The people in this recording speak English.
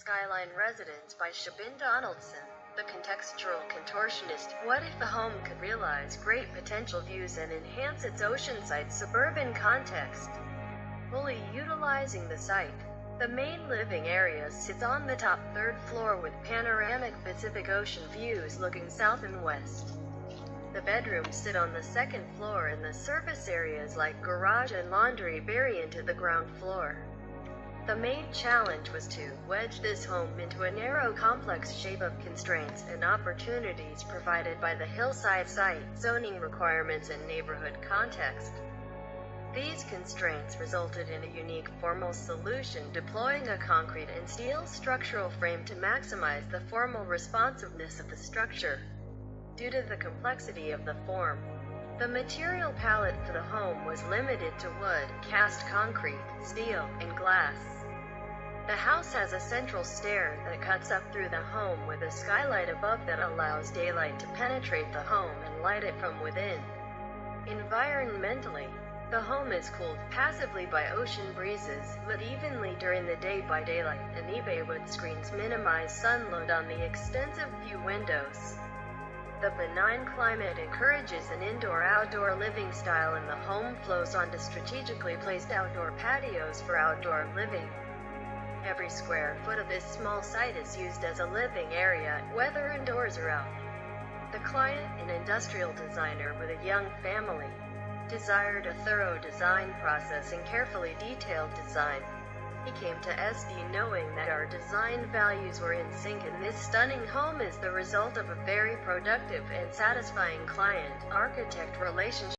Skyline Residence by ShubinDonaldson, the Contextural Contortionist. What if the home could realize great potential views and enhance its oceanside suburban context? Fully utilizing the site, the main living area sits on the top third floor with panoramic Pacific Ocean views looking south and west. The bedrooms sit on the second floor and the surface areas like garage and laundry bury into the ground floor. The main challenge was to wedge this home into a narrow complex shape of constraints and opportunities provided by the hillside site, zoning requirements and neighborhood context. These constraints resulted in a unique formal solution deploying a concrete and steel structural frame to maximize the formal responsiveness of the structure. Due to the complexity of the form, the material palette for the home was limited to wood, cast concrete, steel, and glass. The house has a central stair that cuts up through the home with a skylight above that allows daylight to penetrate the home and light it from within. Environmentally, the home is cooled passively by ocean breezes, lit evenly during the day by daylight, and eBay wood screens minimize sun load on the extensive view windows. The benign climate encourages an indoor-outdoor living style, and the home flows onto strategically placed outdoor patios for outdoor living. Every square foot of this small site is used as a living area, whether indoors or out. The client, an industrial designer with a young family, desired a thorough design process and carefully detailed design. He came to SD knowing that our design values were in sync, and this stunning home is the result of a very productive and satisfying client-architect relationship.